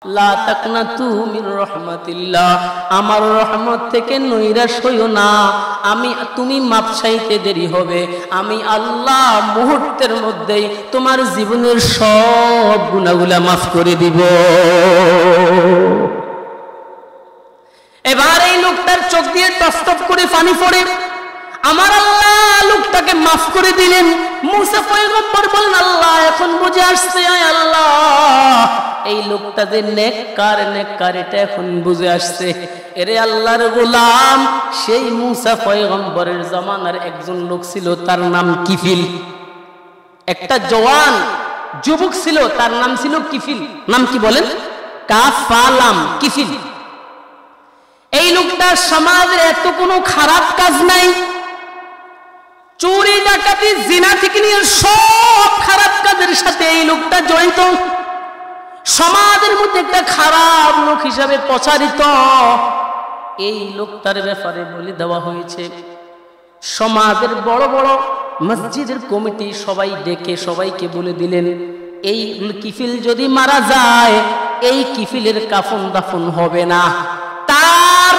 লা তাকনাতু মির রাহমাতিল্লাহ, আমার রহমত থেকে নৈরাশ হইও না। তুমি মাপ চাইতে দেরি হবে, আমি আল্লাহ মুহূর্তের মধ্যেই তোমার জীবনের সব গুনাহগুলা মাফ করে দিব। এবার এই লোকটার চোখ দিয়ে টপটপ করে পানি পড়ে। আমার আল্লাহ লোকটাকে মাফ করে দিলেন। মুসা পয়গম্বর বলেন, আল্লাহ এখন বুঝে আসছে, আয় আল্লাহ এই লোকটা যে নেককার এটা এখন বুঝে আসছে। এরে আল্লাহর গোলাম, সেই মুসা পয়গম্বরের জামানার একজন লোক ছিল, তার নাম কিফিল। একটা জওয়ান যুবক ছিল, তার নাম ছিল কিফিল। নাম কি বলেন? কাফালাম, কিফিল। এই লোকটা সমাজের এত কোনো খারাপ কাজ নাই, চুরি ডাকাতি জিনা থেকে নিয়ে সব খারাপ কাজের সাথে এই লোকটা জড়িত। সমাজের মধ্যে একটা খারাপ লোক হিসাবে প্রচারিত। এই লোকটার ব্যাপারে বলে দেওয়া হয়েছে। সমাজের বড় বড় মসজিদের কমিটি সবাই ডেকে সবাইকে বলে দিলেন, এই কিফিল যদি মারা যায় এই কিফিলের কাফন দাফন হবে না। তার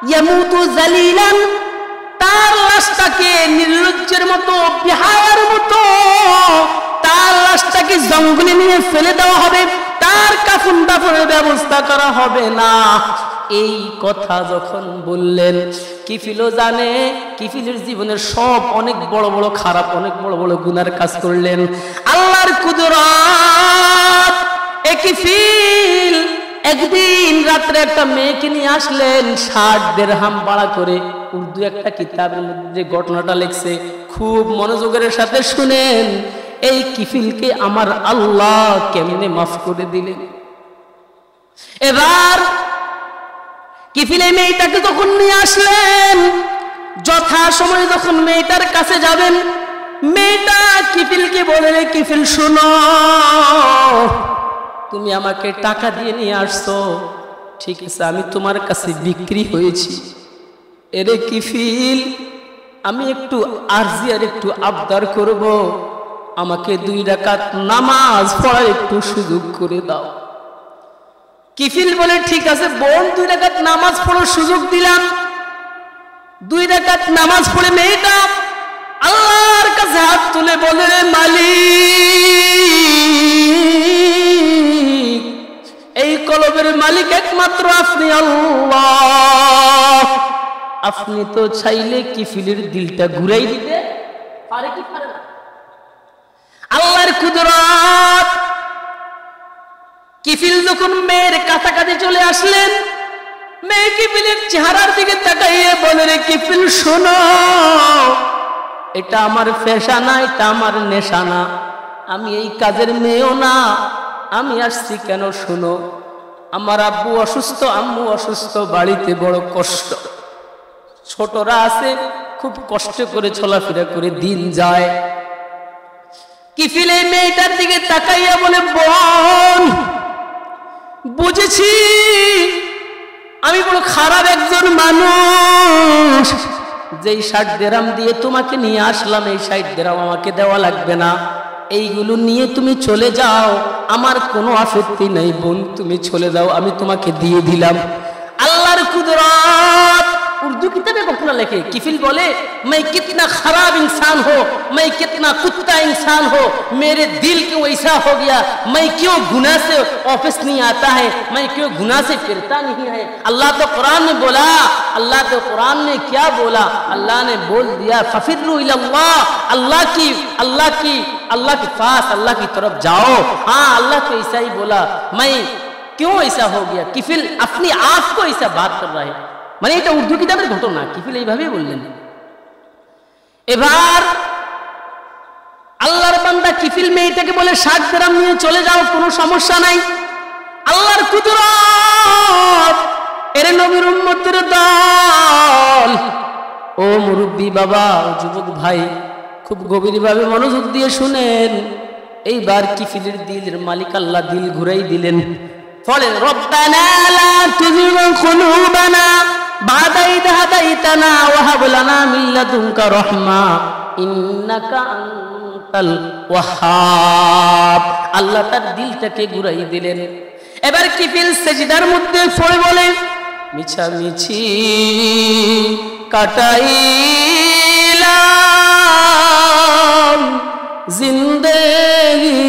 ইয়ামুতু জালিলান, তার লাশটাকে নির্লজ্জের মতো বিহায়ার মতো তার লাশটাকে জঙ্গলে নিয়ে ফেলে দেওয়া হবে, তার কাফন দাফনের ব্যবস্থা করা হবে না। এই কথা যখন বললেন, কিফিলও জানে কিফিলের জীবনের সব অনেক বড় বড় খারাপ, অনেক বড় বড় গুনার কাজ করলেন। আল্লাহর কুদরত, এ কিফিল একদিন রাত্রে একটা মেয়েকে নিয়ে আসলেন 60 দিরহাম ভাড়া করে। উর্দু একটা কিতাবের মধ্যে ঘটনাটা লিখছে, খুব মনোযোগের সাথে শুনেন। এই কিফিলকে আমার আল্লাহ কেমনে মাফ করে দিলেন। এবার কিফিল এই মেয়েটাকে যখন নিয়ে আসলেন, যথা সময় যখন মেয়েটার কাছে যাবেন, মেয়েটা কিফিলকে বলে, কিফিল শোনো, তুমি আমাকে টাকা দিয়ে নিয়ে আসছো, ঠিক আছে আমি তোমার কাছে বিক্রি হয়েছি। এরে কিফিল, আমি একটু আরজি আর একটু আবদার করব, আমাকে 2 রাকাত নামাজ পড়ার একটু সুযোগ করে দাও। কিফিল বলে, ঠিক আছে বোন, 2 রাকাত নামাজ পড়ার সুযোগ দিলাম। 2 রাকাত নামাজ পড়ে মেয়েটা আল্লাহর কাছে হাত তুলে বলে, রে মালিক, এই কলবের মালিক একমাত্র আপনি আল্লাহ। আপনি তো চাইলে কিফিলের দিলটা ঘুরাই দিতে পারে কি পারে না? আল্লাহর কুদরত। কিফিল যখন মেয়ের কাছাকাছি চলে আসলেন, মেয়ে কিফিলের চেহারার দিকে তাকাইয়ে বলে, রে কিফিল শোনো, এটা আমার পেশা না, এটা আমার নেশা না, আমি এই কাজের মেয়েও না। আমি আসছি কেন শোনো, আমার আব্বু অসুস্থ, আম্মু অসুস্থ, বাড়িতে বড় কষ্ট, ছোটরা আছে, খুব কষ্ট করে চলাফেরা করে দিন যায়। কিফিল এই মেয়েটার দিকে তাকাইয়া বলে, বোন বুঝেছি আমি বড় খারাপ একজন মানুষ, যেই 60 দিরহাম দিয়ে তোমাকে নিয়ে আসলাম, এই 60 দিরহাম আমাকে দেওয়া লাগবে না, এইগুলো নিয়ে তুমি চলে যাও, আমার কোনো আপত্তি নাই বোন, তুমি চলে যাও, আমি তোমাকে দিয়ে দিলাম। আল্লাহর কুদরত। उर्दू किताबें घटना लिखे। किफिल बोले, मैं कितना खराब इंसान हो, मैं कितना कुत्ता इंसान हो, मेरे दिल क्यों ऐसा हो गया, मैं क्यों गुनाह से ऑफिस नहीं आता है, मैं क्यों गुनाह से फिरता नहीं है। अल्लाह तो कुरान में बोला, अल्लाह तो कुरान में क्या बोला, अल्लाह ने बोल दिया, फफिरु इलल्लाह, अल्लाह के पास, अल्लाह की तरफ जाओ। हाँ, अल्लाह तो ऐसा ही बोला, मैं क्यों ऐसा हो गया। किफिल अपनी आप को ऐसा बात कर रहा है, মানে এটা উর্দু কিতাবের ঘটনা। কিফিল এইভাবেই বললেন। এবার আল্লাহর বান্দা কিফিল মেয়েটাকে বলে, 60 দিরহাম নিয়ে চলে যাও, কোনো সমস্যা নাই। আল্লাহর কুদরত। এর নবীর উম্মতের দল, ও মুরব্বী বাবা, ও যুবক ভাই, খুব গভীরভাবে মনোযোগ দিয়ে শুনেন। এইবার কিফিলের দিলের মালিক আল্লাহ দিল ঘুরাই দিলেন। বলেন, রব্বানা লা তুযিগ কুলুবানা বা'দা ইয হাদাইতানা ওয়া হাব লানা মিন লাদুনকা রাহমা ইন্নাকা আনতাল ওয়াহ্হাব। আল্লাহ তার দিলটাকে ঘুরাই দিলেন। এবার কিফিল সেজদার মধ্যে পড়ে বলে মিছামিছি কাটাইলাম জিন্দেগি